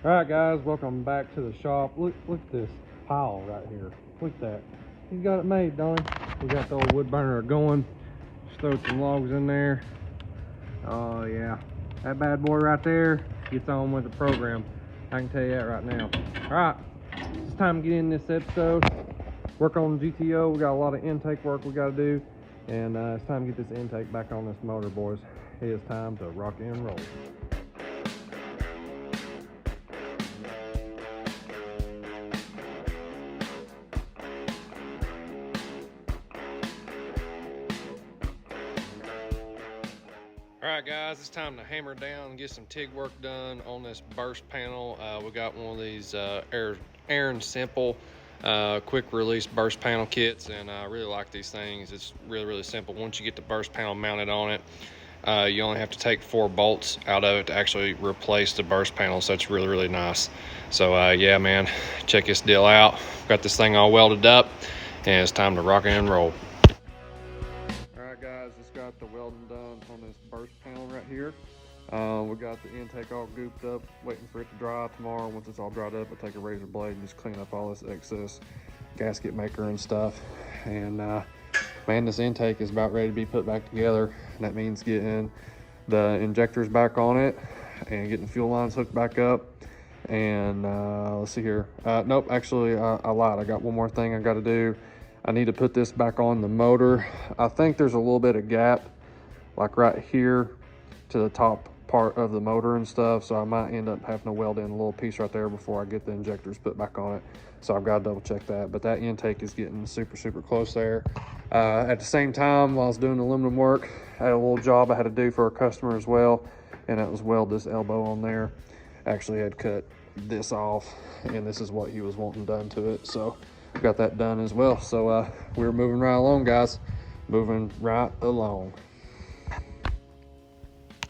All right, guys, welcome back to the shop. Look at this pile right here. Look at that. He's got it made, don't he? We got the old wood burner going. Just throw some logs in there. Oh yeah, that bad boy right there gets on with the program. I can tell you that right now. All right, it's time to get in this episode. Work on the GTO. We got a lot of intake work we got to do, and it's time to get this intake back on this motor, boys. It is time to rock and roll. Alright guys, it's time to hammer down and get some TIG work done on this burst panel. We got one of these Aaron Simple quick release burst panel kits, and I really like these things. It's really simple. Once you get the burst panel mounted on it, you only have to take 4 bolts out of it to actually replace the burst panel, so it's really nice. So yeah man, check this deal out. Got this thing all welded up and it's time to rock and roll. Alright guys, just got the welding done on this burst panel right here. We got the intake all gooped up, waiting for it to dry tomorrow. Once it's all dried up, I'll take a razor blade and just clean up all this excess gasket maker and stuff. And man, this intake is about ready to be put back together. And that means getting the injectors back on it and getting fuel lines hooked back up. And let's see here. Nope, actually I lied. I got one more thing I got to do. I need to put this back on the motor. I think there's a little bit of gap like right here to the top part of the motor and stuff, so I might end up having to weld in a little piece right there before I get the injectors put back on it. So I've got to double check that, but that intake is getting super close there. At the same time, while I was doing aluminum work, I had a little job I had to do for a customer as well, and that was weld this elbow on there. Actually, I had cut this off, and this is what he was wanting done to it, so got that done as well. So we're moving right along, guys. Moving right along.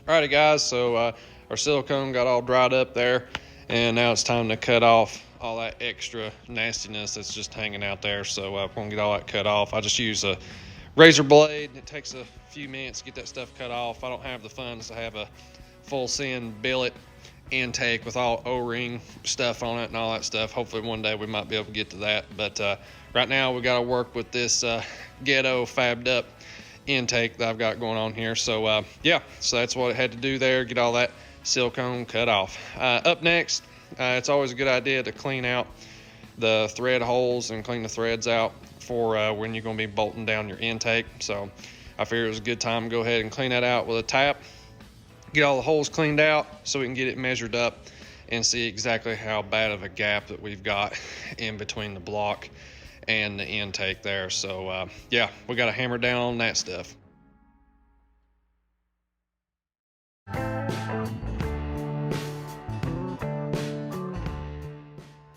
Alrighty guys, so our silicone got all dried up there, and now it's time to cut off all that extra nastiness that's just hanging out there. So I'm gonna get all that cut off. I just use a razor blade. It takes a few minutes to get that stuff cut off. I don't have the funds to have a full send billet intake with all O-ring stuff on it and all that stuff. Hopefully one day we might be able to get to that, but right now we got to work with this ghetto fabbed up intake that I've got going on here. So yeah, so that's what I had to do there, get all that silicone cut off. Up next, it's always a good idea to clean out the thread holes and clean the threads out for when you're going to be bolting down your intake. So I figured it was a good time to go ahead and clean that out with a tap, get all the holes cleaned out so we can get it measured up and see exactly how bad of a gap that we've got in between the block and the intake there. So yeah, we got to hammer down on that stuff.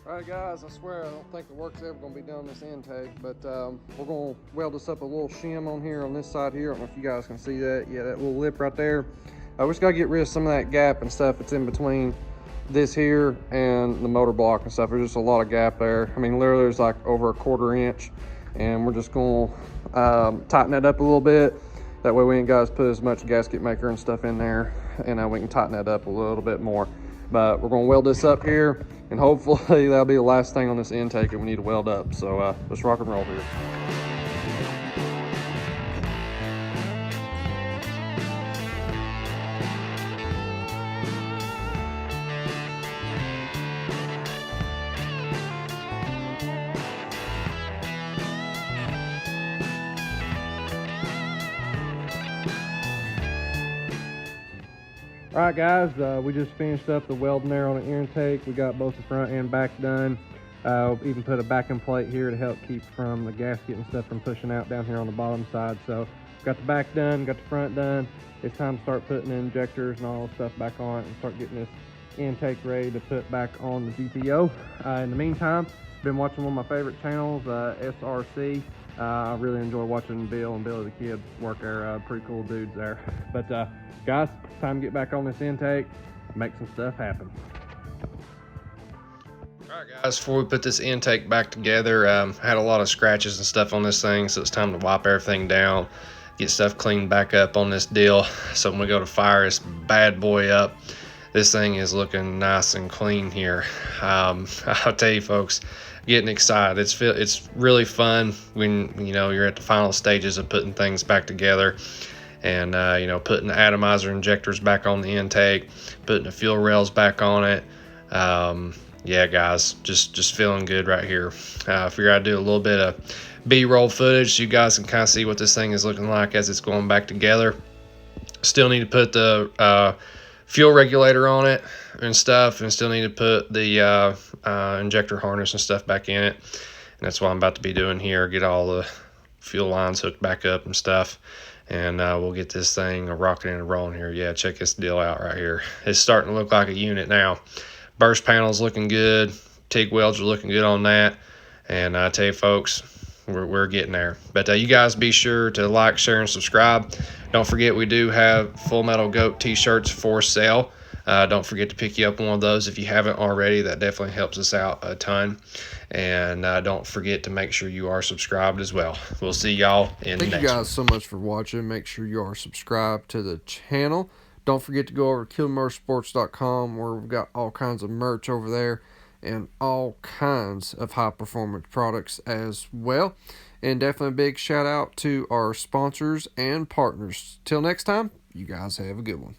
Alright guys, I swear I don't think the work's ever going to be done on this intake, but we're going to weld this up a little shim on here on this side here. I don't know if you guys can see that. Yeah, that little lip right there. We just got to get rid of some of that gap and stuff that's in between this here and the motor block and stuff. There's just a lot of gap there. I mean, literally there's like over a 1/4 inch, and we're just going to tighten that up a little bit. That way we ain't got to put as much gasket maker and stuff in there, and we can tighten that up a little bit more. But we're going to weld this up here, and hopefully that'll be the last thing on this intake that we need to weld up. So let's rock and roll here. Alright guys, we just finished up the welding there on the intake. We got both the front and back done. Even put a backing plate here to help keep from the gasket and stuff from pushing out down here on the bottom side. So got the back done, got the front done. It's time to start putting the injectors and all the stuff back on it and start getting this intake ready to put back on the GTO. In the meantime, been watching one of my favorite channels, SRC. I really enjoy watching Bill and Billy the Kid work. They're pretty cool dudes there. But guys, time to get back on this intake, make some stuff happen. All right guys, before we put this intake back together, I had a lot of scratches and stuff on this thing, so it's time to wipe everything down, get stuff cleaned back up on this deal. So when we go to fire this bad boy up, this thing is looking nice and clean here. I'll tell you folks, getting excited. It's really fun when you're at the final stages of putting things back together, and putting the atomizer injectors back on the intake, putting the fuel rails back on it. Yeah, guys, just feeling good right here. Figure I'd do a little bit of B-roll footage so you guys can kind of see what this thing is looking like as it's going back together. Still need to put the fuel regulator on it and stuff, and still need to put the injector harness and stuff back in it. And that's what I'm about to be doing here, get all the fuel lines hooked back up and stuff, and we'll get this thing rocking and rolling here. Yeah, check this deal out right here. It's starting to look like a unit now. Burst panel's looking good, TIG welds are looking good on that, and I tell you folks, we're getting there. But you guys be sure to like, share, and subscribe. Don't forget, we do have Full Metal Goat t-shirts for sale. Don't forget to pick you up one of those if you haven't already. That definitely helps us out a ton. And don't forget to make sure you are subscribed as well. We'll see y'all in the next one. Thank you guys so much for watching. Make sure you are subscribed to the channel. Don't forget to go over to KilmerSports.com, where we've got all kinds of merch over there and all kinds of high-performance products as well. And definitely a big shout-out to our sponsors and partners. Till next time, you guys have a good one.